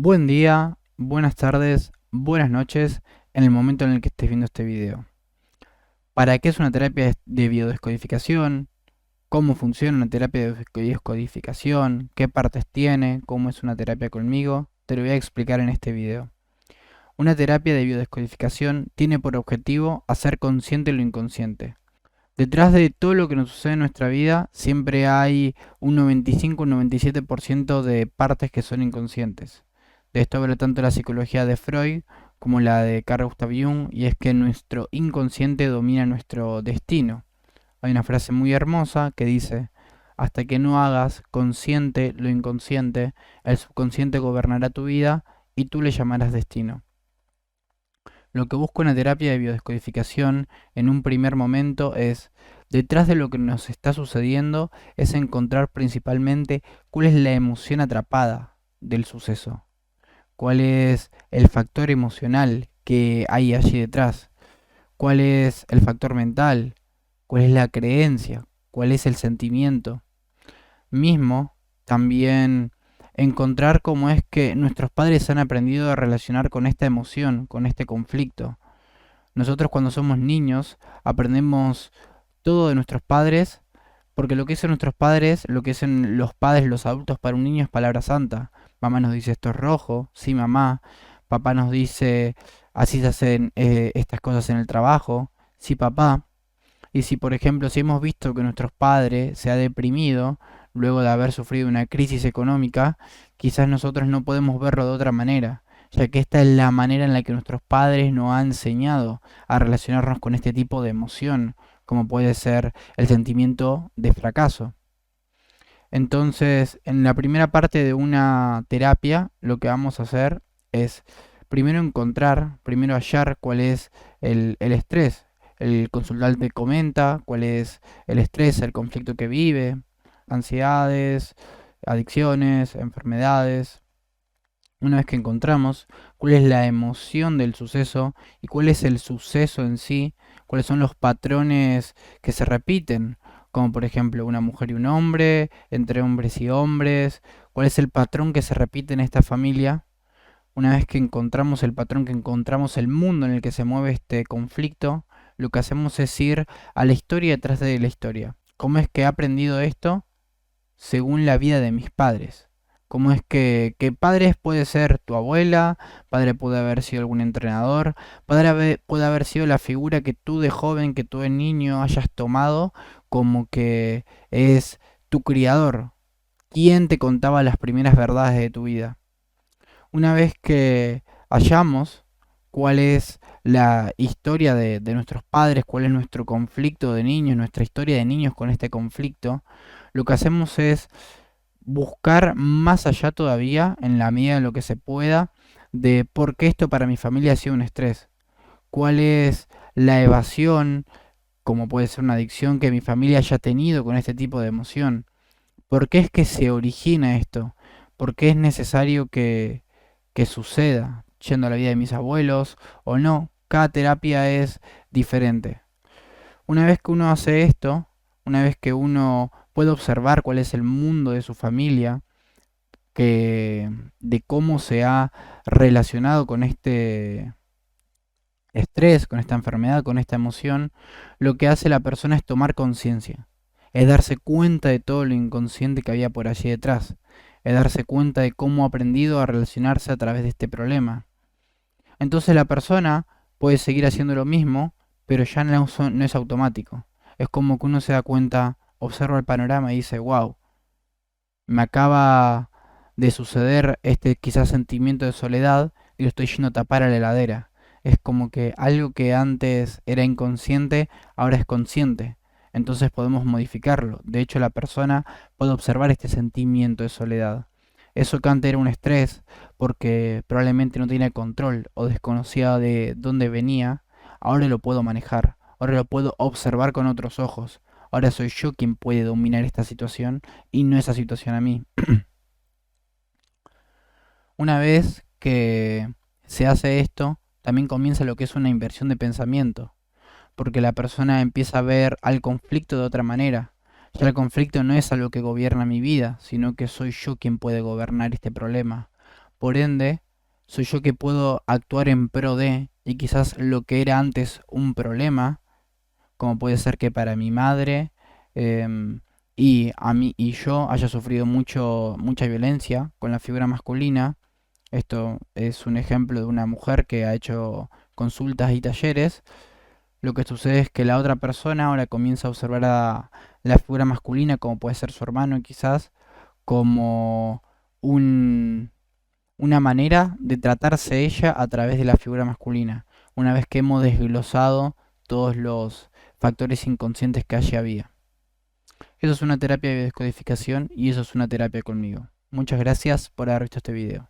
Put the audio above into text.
Buen día, buenas tardes, buenas noches en el momento en el que estés viendo este video. ¿Para qué es una terapia de biodescodificación? ¿Cómo funciona una terapia de biodescodificación? ¿Qué partes tiene? ¿Cómo es una terapia conmigo? Te lo voy a explicar en este video. Una terapia de biodescodificación tiene por objetivo hacer consciente lo inconsciente. Detrás de todo lo que nos sucede en nuestra vida siempre hay un 95-97% de partes que son inconscientes. De esto habla tanto la psicología de Freud como la de Carl Gustav Jung, y es que nuestro inconsciente domina nuestro destino. Hay una frase muy hermosa que dice: hasta que no hagas consciente lo inconsciente, el subconsciente gobernará tu vida y tú le llamarás destino. Lo que busco en la terapia de biodescodificación en un primer momento es, detrás de lo que nos está sucediendo, es encontrar principalmente cuál es la emoción atrapada del suceso, cuál es el factor emocional que hay allí detrás, cuál es el factor mental, cuál es la creencia, cuál es el sentimiento mismo. También encontrar cómo es que nuestros padres han aprendido a relacionar con esta emoción, con este conflicto. Nosotros cuando somos niños aprendemos todo de nuestros padres, porque lo que dicen nuestros padres, lo que dicen los padres, los adultos para un niño es palabra santa. Mamá nos dice esto es rojo, sí mamá. Papá nos dice así se hacen estas cosas en el trabajo, sí papá. Y si por ejemplo, si hemos visto que nuestros padres se ha deprimido luego de haber sufrido una crisis económica, quizás nosotros no podemos verlo de otra manera, ya que esta es la manera en la que nuestros padres nos han enseñado a relacionarnos con este tipo de emoción, como puede ser el sentimiento de fracaso. Entonces, en la primera parte de una terapia, lo que vamos a hacer es primero encontrar, primero hallar cuál es el estrés. El consultante comenta cuál es el estrés, el conflicto que vive, ansiedades, adicciones, enfermedades. Una vez que encontramos cuál es la emoción del suceso y cuál es el suceso en sí, cuáles son los patrones que se repiten, como por ejemplo una mujer y un hombre, entre hombres y hombres, cuál es el patrón que se repite en esta familia. Una vez que encontramos el patrón, que encontramos el mundo en el que se mueve este conflicto, lo que hacemos es ir a la historia detrás de la historia. ¿Cómo es que he aprendido esto? Según la vida de mis padres. ¿Cómo es que padres puede ser tu abuela, padre puede haber sido algún entrenador, puede haber sido la figura que tú de joven, que tú de niño hayas tomado como que es tu criador? ¿Quién te contaba las primeras verdades de tu vida? Una vez que hallamos cuál es la historia de nuestros padres, cuál es nuestro conflicto de niños, nuestra historia de niños con este conflicto, lo que hacemos es buscar más allá todavía, en la medida de lo que se pueda, de por qué esto para mi familia ha sido un estrés. ¿Cuál es la evasión, como puede ser una adicción que mi familia haya tenido con este tipo de emoción? ¿Por qué es que se origina esto? ¿Por qué es necesario que suceda? Yendo a la vida de mis abuelos o no, cada terapia es diferente. Una vez que uno hace esto, una vez que uno puede observar cuál es el mundo de su familia, que de cómo se ha relacionado con este estrés, con esta enfermedad, con esta emoción, lo que hace la persona es tomar conciencia, es darse cuenta de todo lo inconsciente que había por allí detrás, es darse cuenta de cómo ha aprendido a relacionarse a través de este problema. Entonces la persona puede seguir haciendo lo mismo, pero ya no es automático. Es como que uno se da cuenta, observa el panorama y dice, wow, me acaba de suceder este quizás sentimiento de soledad y lo estoy yendo a tapar a la heladera. Es como que algo que antes era inconsciente, ahora es consciente. Entonces podemos modificarlo. De hecho, la persona puede observar este sentimiento de soledad. Eso que antes era un estrés porque probablemente no tenía control o desconocía de dónde venía, ahora lo puedo manejar. Ahora lo puedo observar con otros ojos. Ahora soy yo quien puede dominar esta situación y no esa situación a mí. Una vez que se hace esto, también comienza lo que es una inversión de pensamiento, porque la persona empieza a ver al conflicto de otra manera. Ya el conflicto no es algo que gobierna mi vida, sino que soy yo quien puede gobernar este problema. Por ende, soy yo que puedo actuar en pro de, y quizás lo que era antes un problema, como puede ser que para mi madre em, y a mí y yo haya sufrido mucha violencia con la figura masculina. Esto es un ejemplo de una mujer que ha hecho consultas y talleres. Lo que sucede es que la otra persona ahora comienza a observar a la figura masculina, como puede ser su hermano quizás, como un, una manera de tratarse ella a través de la figura masculina, una vez que hemos desglosado todos los factores inconscientes que allí había. Eso es una terapia de descodificación y eso es una terapia conmigo. Muchas gracias por haber visto este video.